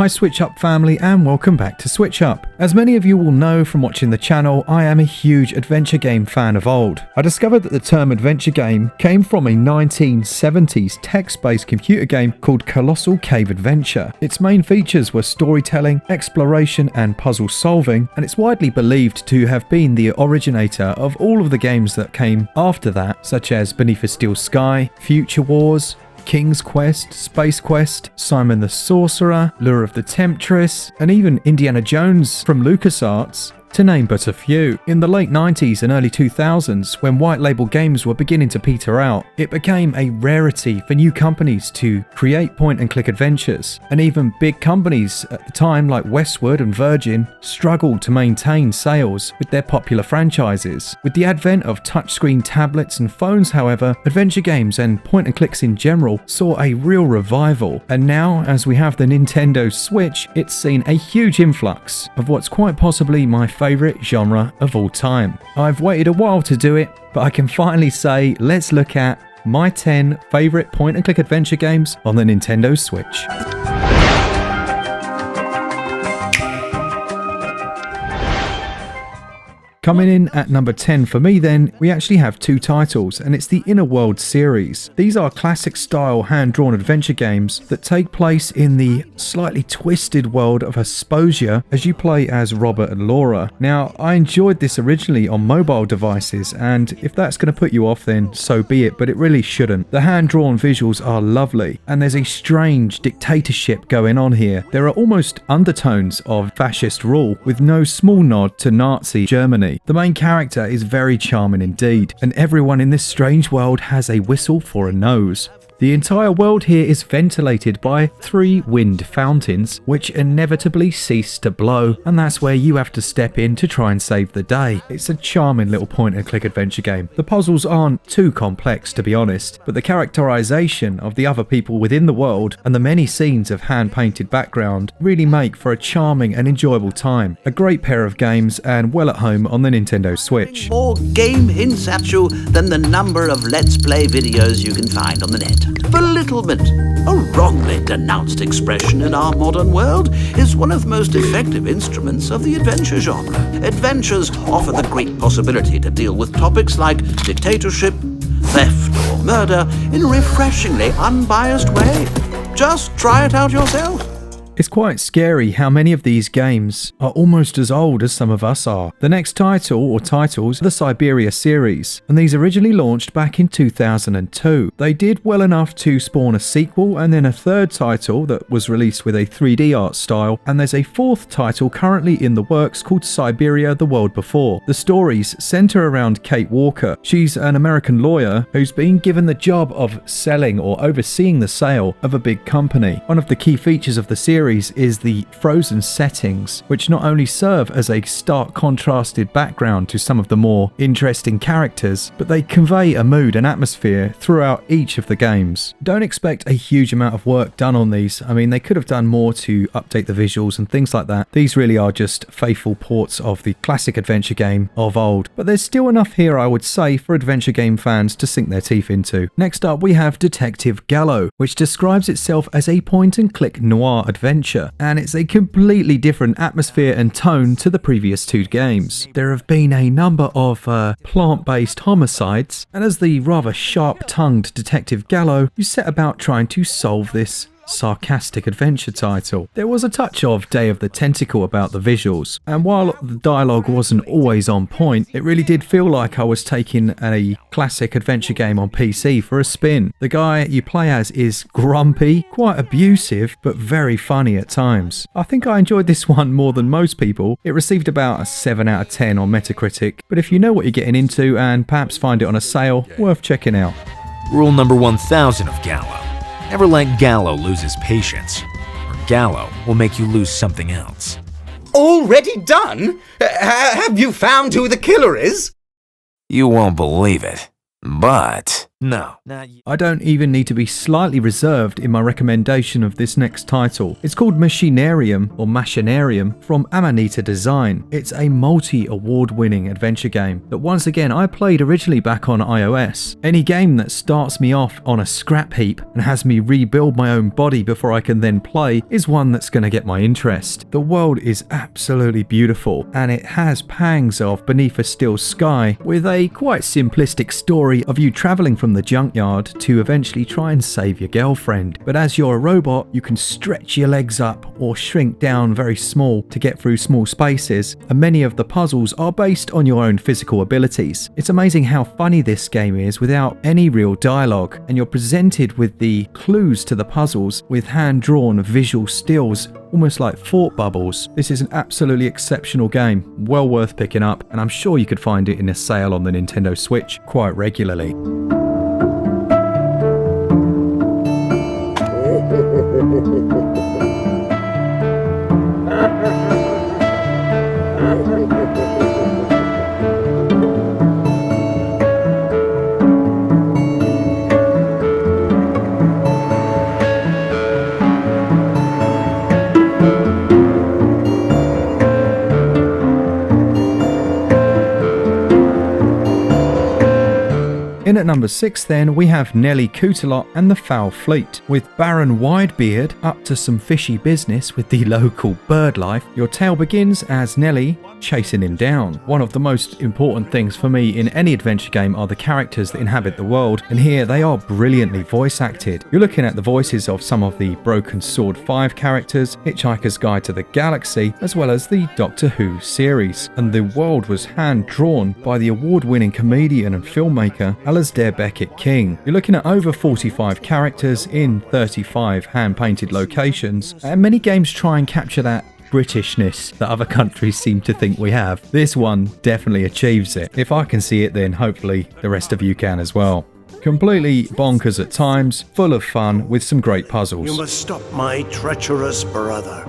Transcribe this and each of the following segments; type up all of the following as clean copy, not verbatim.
Hi Switch Up family, and welcome back to Switch Up. As many of you will know from watching the channel, I am a huge adventure game fan of old. I discovered that the term adventure game came from a 1970s text-based computer game called Colossal Cave Adventure. Its main features were storytelling, exploration and puzzle solving, and it's widely believed to have been the originator of all of the games that came after that, such as Beneath a Steel Sky, Future Wars, King's Quest, Space Quest, Simon the Sorcerer, Lure of the Temptress, and even Indiana Jones from LucasArts, to name but a few. In the late 90s and early 2000s, when white label games were beginning to peter out, it became a rarity for new companies to create point-and-click adventures, and even big companies at the time like Westwood and Virgin struggled to maintain sales with their popular franchises. With the advent of touchscreen tablets and phones, however, adventure games and point-and-clicks in general saw a real revival, and now, as we have the Nintendo Switch, it's seen a huge influx of what's quite possibly my favourite genre of all time. I've waited a while to do it, but I can finally say let's look at my 10 favourite point-and-click adventure games on the Nintendo Switch. Coming in at number 10 for me then, we actually have two titles, and it's the Inner World series. These are classic style hand-drawn adventure games that take place in the slightly twisted world of Hesperia as you play as Robert and Laura. Now, I enjoyed this originally on mobile devices, and if that's going to put you off then so be it, but it really shouldn't. The hand-drawn visuals are lovely, and there's a strange dictatorship going on here. There are almost undertones of fascist rule, with no small nod to Nazi Germany. The main character is very charming indeed, and everyone in this strange world has a whistle for a nose. The entire world here is ventilated by 3 wind fountains, which inevitably cease to blow, and that's where you have to step in to try and save the day. It's a charming little point-and-click adventure game. The puzzles aren't too complex, to be honest, but the characterization of the other people within the world and the many scenes of hand-painted background really make for a charming and enjoyable time. A great pair of games, and well at home on the Nintendo Switch. More game hints at you than the number of Let's Play videos you can find on the net. Belittlement, a wrongly denounced expression in our modern world, is one of the most effective instruments of the adventure genre. Adventures offer the great possibility to deal with topics like dictatorship, theft, or murder in a refreshingly unbiased way. Just try it out yourself. It's quite scary how many of these games are almost as old as some of us are. The next title or titles are the Syberia Series, and these originally launched back in 2002. They did well enough to spawn a sequel and then a third title that was released with a 3D art style, and there's a fourth title currently in the works called Syberia: The World Before. The stories centre around Kate Walker. She's an American lawyer who's been given the job of selling or overseeing the sale of a big company. One of the key features of the series is the frozen settings, which not only serve as a stark contrasted background to some of the more interesting characters, but they convey a mood and atmosphere throughout each of the games. Don't expect a huge amount of work done on these. I mean, they could have done more to update the visuals and things like that. These really are just faithful ports of the classic adventure game of old, but there's still enough here, I would say, for adventure game fans to sink their teeth into. Next up, we have Detective Gallo, which describes itself as a point-and-click noir adventure, and it's a completely different atmosphere and tone to the previous two games. There have been a number of plant-based homicides, and as the rather sharp-tongued Detective Gallo, you set about trying to solve this sarcastic adventure title. There was a touch of Day of the Tentacle about the visuals, and while the dialogue wasn't always on point, it really did feel like I was taking a classic adventure game on PC for a spin. The guy you play as is grumpy, quite abusive, but very funny at times. I think I enjoyed this one more than most people. It received about a 7 out of 10 on Metacritic, but if you know what you're getting into and perhaps find it on a sale, worth checking out. Rule number 1000 of Gallo. Never let Gallo lose his patience, or Gallo will make you lose something else. Already done? Have you found who the killer is? You won't believe it, but No. I don't even need to be slightly reserved in my recommendation of this next title. It's called Machinarium or Machinarium from Amanita Design. It's a multi-award-winning adventure game that once again I played originally back on iOS. Any game that starts me off on a scrap heap and has me rebuild my own body before I can then play is one that's going to get my interest. The world is absolutely beautiful and it has pangs of Beneath a Still Sky with a quite simplistic story of you travelling from the junkyard to eventually try and save your girlfriend. But as you're a robot, you can stretch your legs up or shrink down very small to get through small spaces, and many of the puzzles are based on your own physical abilities. It's amazing how funny this game is without any real dialogue, and you're presented with the clues to the puzzles with hand-drawn visual stills, almost like thought bubbles. This is an absolutely exceptional game, well worth picking up, and I'm sure you could find it in a sale on the Nintendo Switch quite regularly. In at number 6 then, we have Nelly Cootalot and the Foul Fleet. With Baron Widebeard up to some fishy business with the local bird life, your tale begins as Nelly chasing him down. One of the most important things for me in any adventure game are the characters that inhabit the world, and here they are brilliantly voice acted. You're looking at the voices of some of the Broken Sword 5 characters, Hitchhiker's Guide to the Galaxy, as well as the Doctor Who series, and the world was hand-drawn by the award-winning comedian and filmmaker Alasdair Beckett King. You're looking at over 45 characters in 35 hand-painted locations, and many games try and capture that Britishness that other countries seem to think we have. This one definitely achieves it. If I can see it, then hopefully the rest of you can as well. Completely bonkers at times, full of fun with some great puzzles. You must stop my treacherous brother.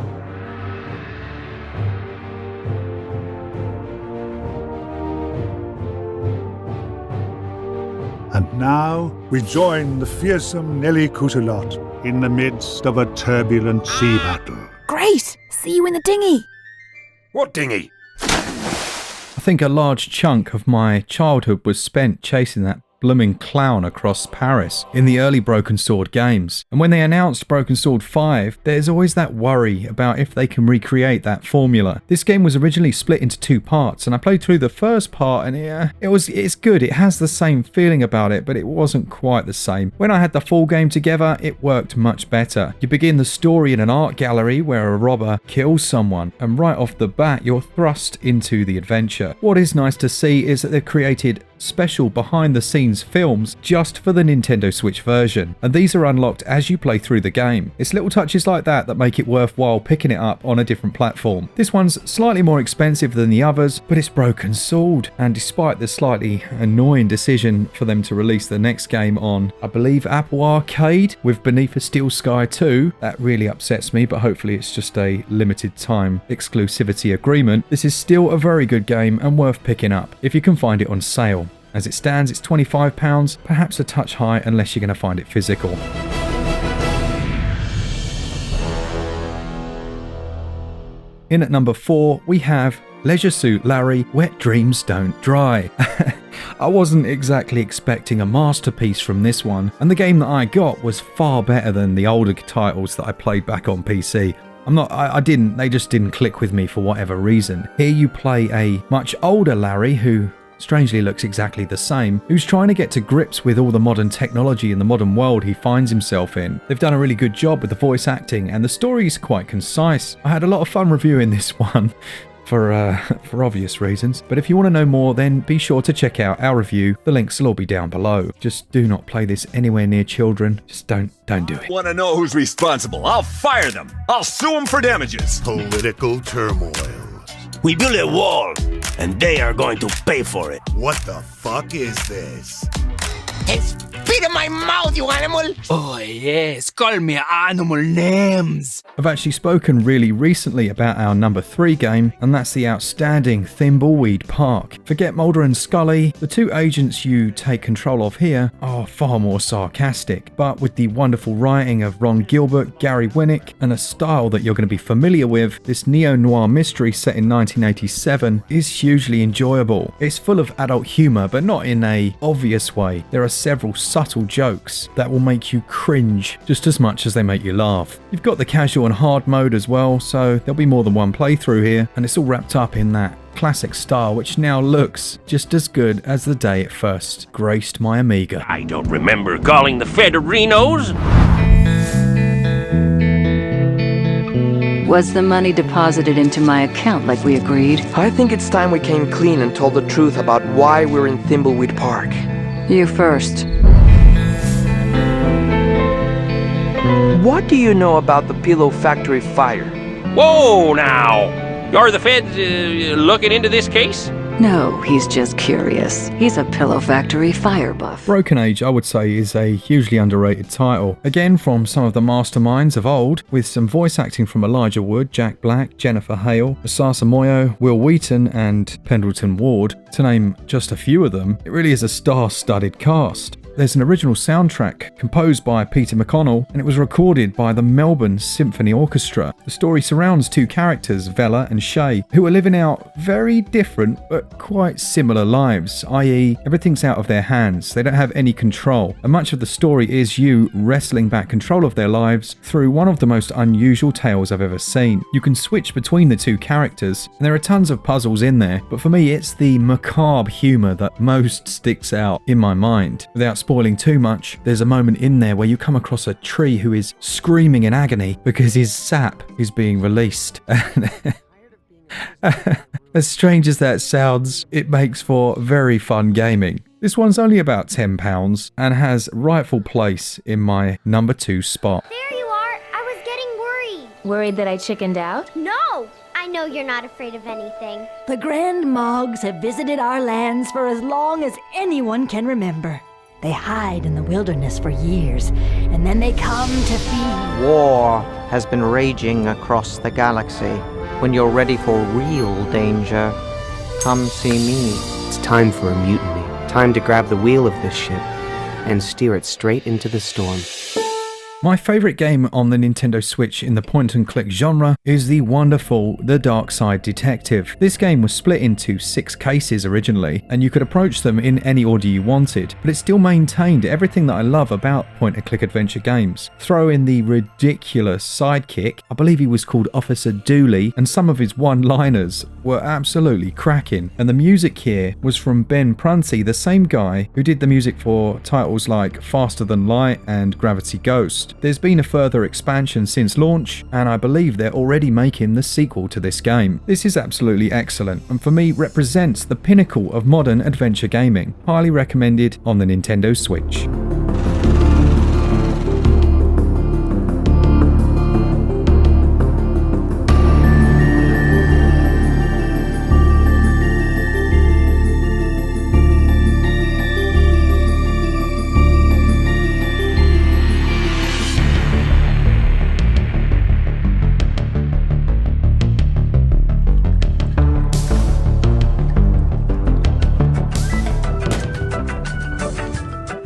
And now we join the fearsome Nelly Cootalot in the midst of a turbulent sea battle. Great! See you in the dinghy! What dinghy? I think a large chunk of my childhood was spent chasing that blooming clown across Paris in the early Broken Sword games. And when they announced Broken Sword 5, there's always that worry about if they can recreate that formula. This game was originally split into 2 parts, and I played through the first part, and it's good. It has the same feeling about it, but it wasn't quite the same. When I had the full game together, it worked much better. You begin the story in an art gallery where a robber kills someone, and right off the bat, you're thrust into the adventure. What is nice to see is that they've created special behind-the-scenes films just for the Nintendo Switch version, and these are unlocked as you play through the game. It's little touches like that that make it worthwhile picking it up on a different platform. This one's slightly more expensive than the others, but it's Broken Sword, and despite the slightly annoying decision for them to release the next game on, I believe, Apple Arcade with Beneath a Steel Sky 2, that really upsets me, but hopefully it's just a limited time exclusivity agreement. This is still a very good game and worth picking up if you can find it on sale. As it stands, it's £25, perhaps a touch high unless you're going to find it physical. In at number 4, we have Leisure Suit Larry, Wet Dreams Don't Dry. I wasn't exactly expecting a masterpiece from this one, and the game that I got was far better than the older titles that I played back on PC. They just didn't click with me for whatever reason. Here you play a much older Larry who strangely looks exactly the same, who's trying to get to grips with all the modern technology in the modern world he finds himself in. They've done a really good job with the voice acting, and the story's quite concise. I had a lot of fun reviewing this one for obvious reasons, but if you want to know more, then be sure to check out our review. The links will all be down below. Just do not play this anywhere near children. Just don't do it. Want to know who's responsible? I'll fire them. I'll sue them for damages. Political turmoil. We built a wall, and they are going to pay for it. What the fuck is this? It's spit in my mouth, you animal! Oh yes, call me animal names. I've actually spoken really recently about our number 3 game, and that's the outstanding Thimbleweed Park. Forget Mulder and Scully, the two agents you take control of here are far more sarcastic, but with the wonderful writing of Ron Gilbert, Gary Winnick, and a style that you're going to be familiar with, this neo-noir mystery set in 1987 is hugely enjoyable. It's full of adult humour, but not in a obvious way. There are several subtle jokes that will make you cringe just as much as they make you laugh. You've got the casual and hard mode as well, so there'll be more than one playthrough here, and it's all wrapped up in that classic style which now looks just as good as the day it first graced my Amiga. I don't remember calling the Federinos. Was the money deposited into my account like we agreed? I think it's time we came clean and told the truth about why we're in Thimbleweed Park. You first. What do you know about the Pillow Factory fire? Whoa, now! Are the feds looking into this case? No, he's just curious. He's a Pillow Factory fire buff. Broken Age, I would say, is a hugely underrated title. Again, from some of the masterminds of old, with some voice acting from Elijah Wood, Jack Black, Jennifer Hale, Masasa Moyo, Will Wheaton, and Pendleton Ward, to name just a few of them. It really is a star-studded cast. There's an original soundtrack composed by Peter McConnell, and it was recorded by the Melbourne Symphony Orchestra. The story surrounds two characters, Vella and Shay, who are living out very different but quite similar lives, i.e. everything's out of their hands, they don't have any control, and much of the story is you wrestling back control of their lives through one of the most unusual tales I've ever seen. You can switch between the two characters, and there are tons of puzzles in there, but for me it's the macabre humour that most sticks out in my mind. Without spoiling too much, there's a moment in there where you come across a tree who is screaming in agony because his sap is being released. As strange as that sounds, it makes for very fun gaming. This one's only about £10 and has rightful place in my number 2 spot. There you are. I was getting worried. Worried that I chickened out? No! I know you're not afraid of anything. The Grand Moggs have visited our lands for as long as anyone can remember. They hide in the wilderness for years, and then they come to feed. War has been raging across the galaxy. When you're ready for real danger, come see me. It's time for a mutiny. Time to grab the wheel of this ship and steer it straight into the storm. My favourite game on the Nintendo Switch in the point-and-click genre is the wonderful The Dark Side Detective. This game was split into 6 cases originally, and you could approach them in any order you wanted, but it still maintained everything that I love about point-and-click adventure games. Throw in the ridiculous sidekick, I believe he was called Officer Dooley, and some of his one-liners were absolutely cracking. And the music here was from Ben Prunty, the same guy who did the music for titles like Faster Than Light and Gravity Ghost. There's been a further expansion since launch, and I believe they're already making the sequel to this game. This is absolutely excellent, and for me represents the pinnacle of modern adventure gaming. Highly recommended on the Nintendo Switch.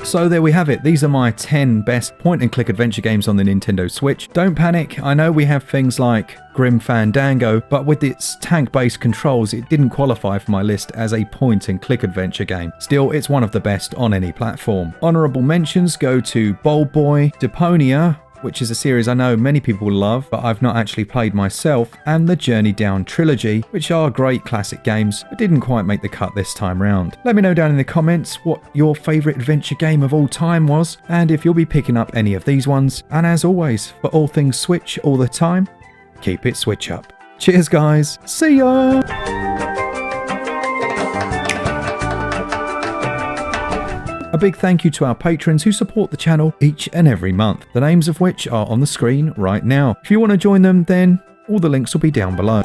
So there we have it. These are my 10 best point-and-click adventure games on the Nintendo Switch. Don't panic, I know we have things like Grim Fandango, but with its tank-based controls, it didn't qualify for my list as a point-and-click adventure game. Still, it's one of the best on any platform. Honourable mentions go to Bold Boy, Deponia, which is a series I know many people love, but I've not actually played myself, and the Journey Down trilogy, which are great classic games, but didn't quite make the cut this time round. Let me know down in the comments what your favourite adventure game of all time was, and if you'll be picking up any of these ones. And as always, for all things Switch all the time, keep it Switch up. Cheers guys, see ya! A big thank you to our patrons who support the channel each and every month, the names of which are on the screen right now. If you want to join them, then all the links will be down below.